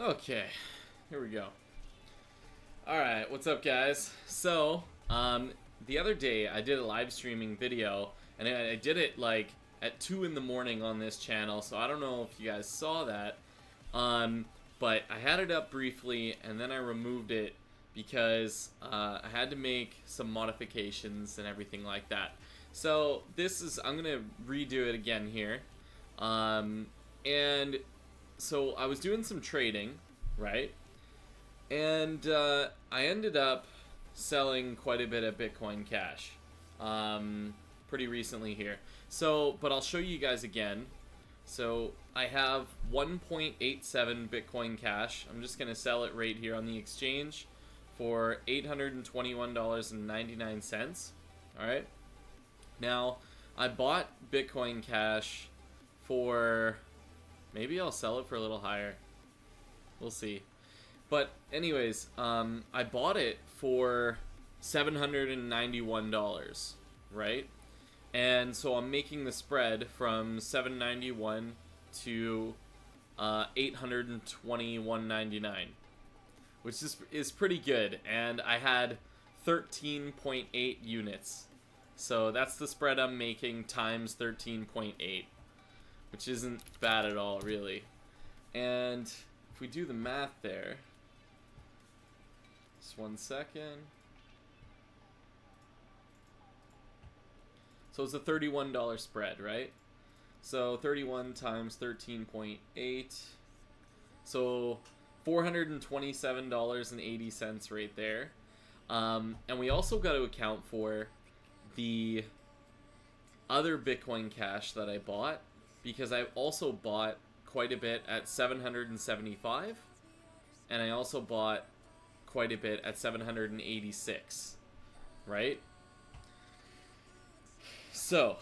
Okay, here we go. Alright, what's up guys? So, the other day I did a live streaming video, and I did it like at 2 in the morning on this channel, so I don't know if you guys saw that. But I had it up briefly, and then I removed it because I had to make some modifications and everything like that. So I'm gonna redo it again here. And so I was doing some trading, right? And I ended up selling quite a bit of Bitcoin Cash pretty recently here. So, but I'll show you guys again. So I have 1.87 Bitcoin Cash. I'm just gonna sell it right here on the exchange for $821.99. All right. Now I bought Bitcoin Cash for, maybe I'll sell it for a little higher. We'll see. But anyways, I bought it for $791, right? And so I'm making the spread from $791 to $821.99, which is pretty good. And I had 13.8 units. So that's the spread I'm making times 13.8, which isn't bad at all, really. And if we do the math there, just 1 second. So it's a $31 spread, right? So 31 times 13.8. So $427.80 right there. And we also got to account for the other Bitcoin Cash that I bought, because I also bought quite a bit at 775, and I also bought quite a bit at 786, right? So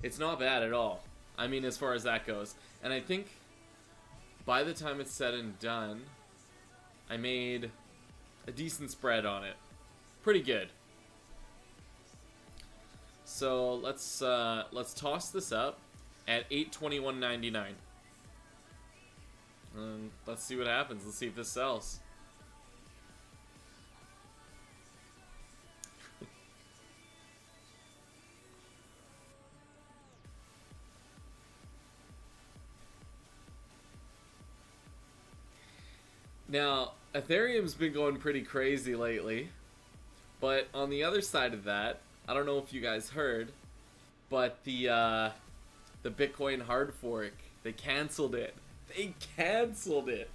it's not bad at all. I mean, as far as that goes. And I think by the time it's said and done, I made a decent spread on it. Pretty good. So let's toss this up at $821.99. Let's see what happens. Let's see if this sells. Now, Ethereum's been going pretty crazy lately, but on the other side of that, I don't know if you guys heard, but the Bitcoin hard fork, they canceled it. They canceled it.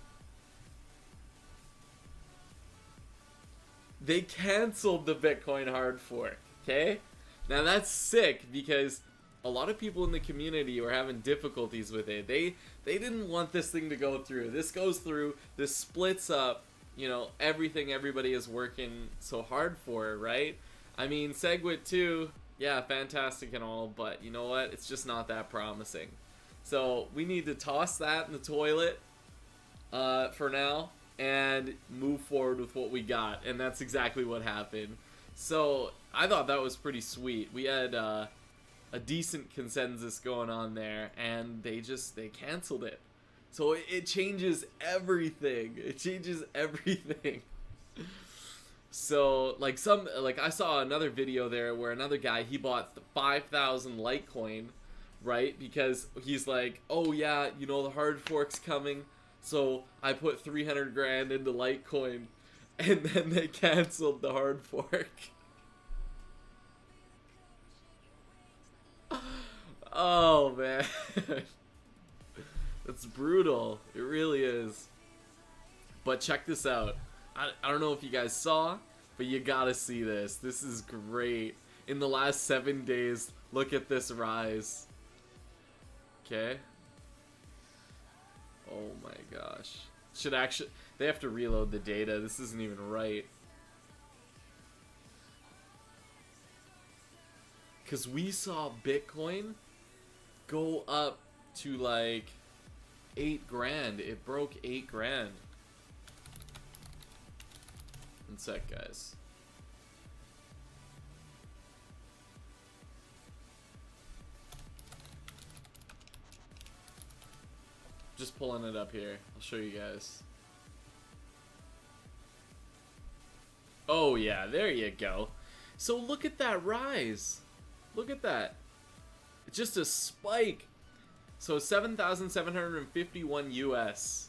They canceled the Bitcoin hard fork, okay? Now that's sick, because a lot of people in the community were having difficulties with it. They didn't want this thing to go through. This goes through, this splits up, you know, everything everybody is working so hard for, right? I mean, SegWit 2, yeah, fantastic and all, but you know what? It's just not that promising. So we need to toss that in the toilet for now and move forward with what we got, and that's exactly what happened. So I thought that was pretty sweet. We had a decent consensus going on there, and they canceled it. So it changes everything. It changes everything. So like I saw another video there where another guy, he bought the 5,000 Litecoin, right? Because he's like, oh yeah, you know, the hard fork's coming, so I put 300 grand into Litecoin, and then they canceled the hard fork. Oh man. That's brutal. It really is. But check this out. I don't know if you guys saw, but you gotta see this. This is great. In the last 7 days, look at this rise. Okay. Oh my gosh. They have to reload the data. This isn't even right. Because we saw Bitcoin go up to like 8 grand. It broke 8 grand. 1 sec, guys. Just pulling it up here. I'll show you guys. Oh yeah, there you go. So look at that rise. Look at that. It's just a spike. So 7,751 US.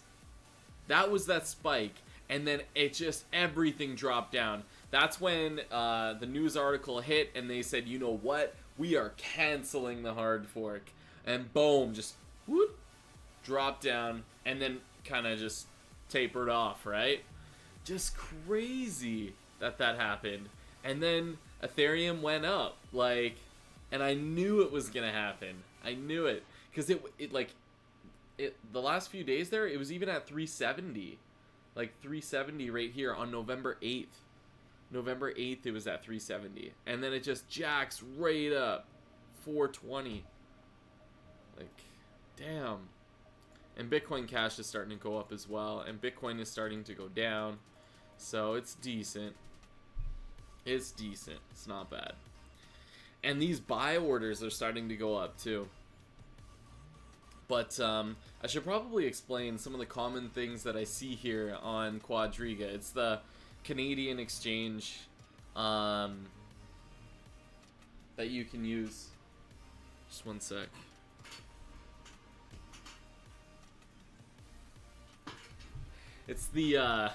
That was that spike. And then it just, everything dropped down. That's when the news article hit and they said, you know what? We are canceling the hard fork. And boom, just whoop, dropped down and then kind of just tapered off, right? Just crazy that that happened. And then Ethereum went up, like, and I knew it was gonna happen. I knew it, because the last few days there, it was even at 370, like 370 right here on November 8th. November 8th, it was at 370, and then it just jacks right up 420. Like, damn. And Bitcoin Cash is starting to go up as well, and Bitcoin is starting to go down, so it's decent. It's decent. It's not bad. And these buy orders are starting to go up too. But I should probably explain some of the common things that I see here on Quadriga. It's the Canadian exchange that you can use. Just one sec. It's the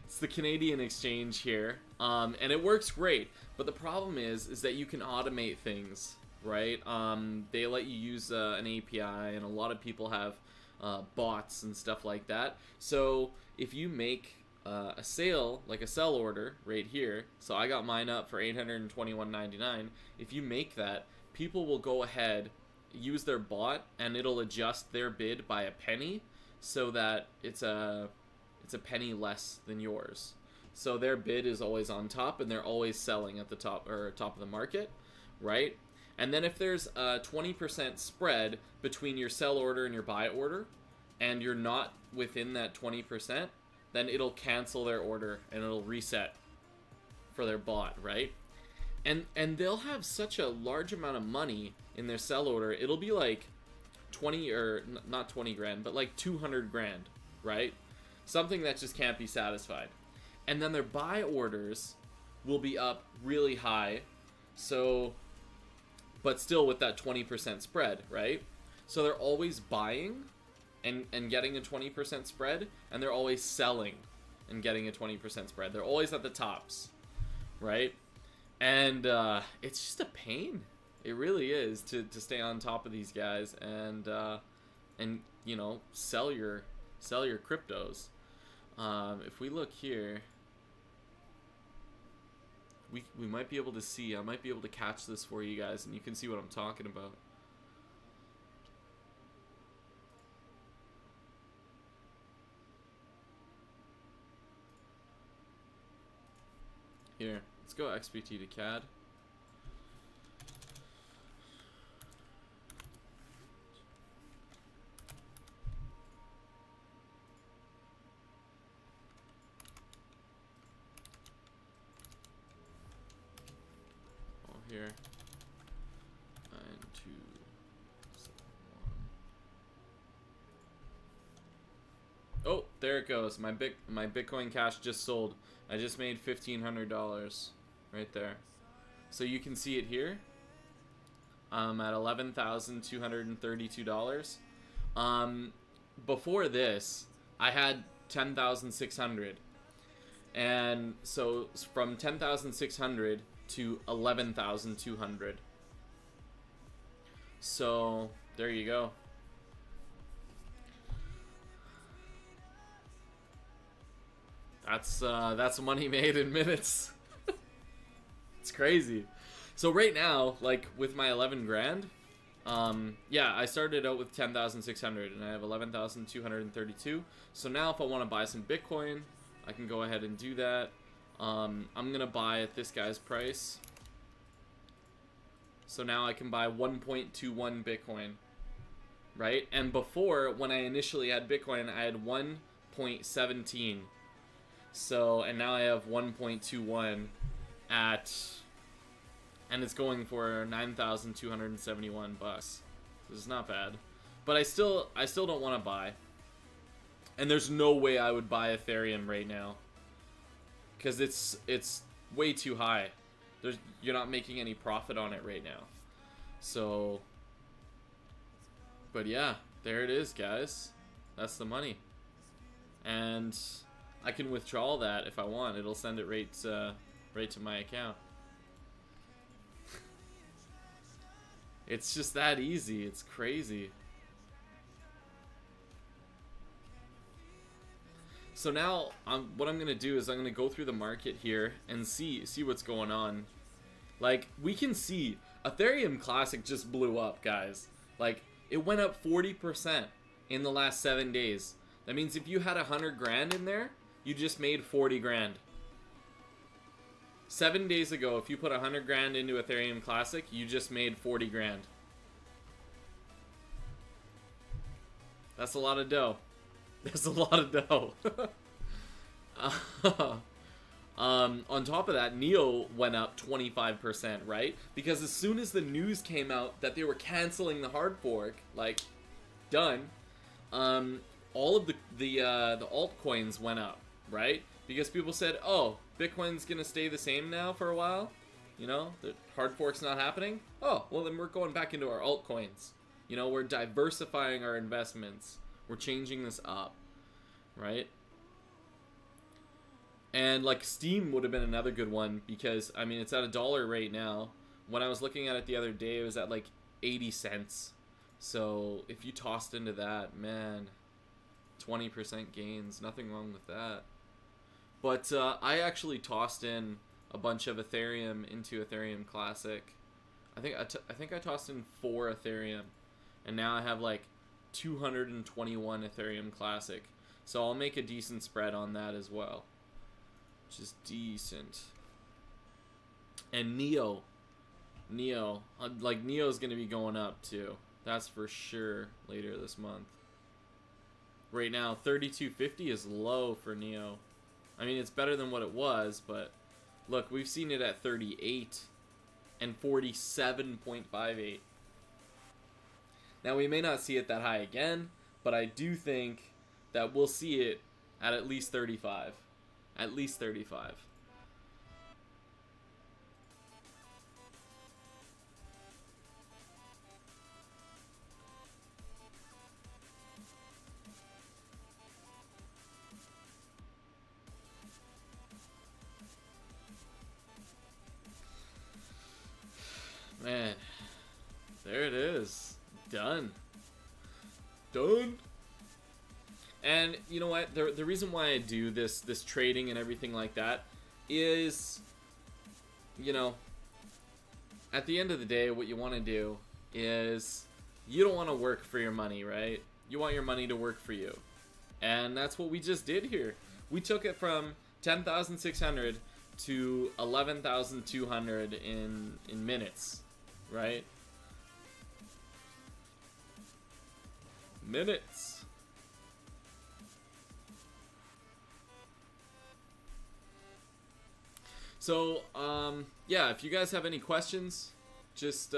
it's the Canadian exchange here, and it works great. But the problem is that you can automate things, right? They let you use an API, and a lot of people have bots and stuff like that. So if you make a sale, like a sell order right here, so I got mine up for $821.99. If you make that, people will go ahead, use their bot, and it'll adjust their bid by a penny, so that it's a penny less than yours. So their bid is always on top, and they're always selling at the top, or top of the market, right? And then if there's a 20% spread between your sell order and your buy order, and you're not within that 20%, then it'll cancel their order and it'll reset for their bot, right? And they'll have such a large amount of money in their sell order. It'll be like 20, or not 20 grand, but like 200 grand, right? Something that just can't be satisfied. And then their buy orders will be up really high, so, but still with that 20% spread, right? So they're always buying and getting a 20% spread, and they're always selling and getting a 20% spread. They're always at the tops, right? And it's just a pain. It really is to stay on top of these guys and you know, sell your cryptos. If we look here, we might be able to see. I might be able to catch this for you guys, and you can see what I'm talking about. Here, let's go XBT to CAD. Here, 9271. Oh, there it goes. My Bitcoin Cash just sold. I just made $1,500 right there. So you can see it here. At $11,232. Before this, I had 10,600, and so from 10,600 to 11,200. So there you go. That's money made in minutes. It's crazy. So right now, like with my 11 grand, yeah, I started out with 10,600 and I have 11,232. So now if I want to buy some Bitcoin, I can go ahead and do that. I'm gonna buy at this guy's price. So now I can buy 1.21 Bitcoin, right? And before, when I initially had Bitcoin, I had 1.17. So, and now I have 1.21 at, and it's going for 9,271 bucks. This is not bad. But I still don't want to buy. And there's no way I would buy Ethereum right now. Because it's way too high. You're not making any profit on it right now. So, but yeah, there it is, guys. That's the money. And I can withdraw that if I want. It'll send it right to my account. It's just that easy. It's crazy. So now, what I'm going to do is I'm going to go through the market here and see what's going on. Like, we can see Ethereum Classic just blew up, guys. Like, it went up 40% in the last 7 days. That means if you had 100 grand in there, you just made 40 grand. 7 days ago, if you put 100 grand into Ethereum Classic, you just made 40 grand. That's a lot of dough. That's a lot of dough. On top of that, Neo went up 25%, right? Because as soon as the news came out that they were canceling the hard fork, like, done, all of the altcoins went up, right? Because people said, oh, Bitcoin's gonna stay the same now for a while, you know, the hard fork's not happening. Oh, well then we're going back into our altcoins. You know, we're diversifying our investments. We're changing this up, right? And like Steam would have been another good one because, I mean, it's at $1 right now. When I was looking at it the other day, it was at like 80 cents. So if you tossed into that, man, 20% gains, nothing wrong with that. But I actually tossed in a bunch of Ethereum into Ethereum Classic. I think I tossed in 4 Ethereum, and now I have like 221 Ethereum Classic. So I'll make a decent spread on that as well, which is decent. And Neo, like Neo's gonna be going up too. That's for sure later this month. Right now, 32.50 is low for Neo. I mean, it's better than what it was, but look, we've seen it at 38 and 47.58. Now, we may not see it that high again, but I do think that we'll see it at least 35. At least 35. Man, there it is. Done. Done. And you know what? The reason why I do this trading and everything like that is, you know, at the end of the day, what you want to do is you don't want to work for your money, right? You want your money to work for you. And that's what we just did here. We took it from 10,600 to 11,200 in minutes, right? Minutes. So, yeah, if you guys have any questions, just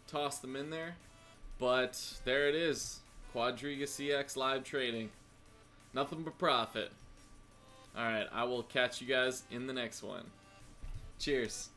toss them in there. But there it is. QuadrigaCX live trading. Nothing but profit. Alright, I will catch you guys in the next one. Cheers.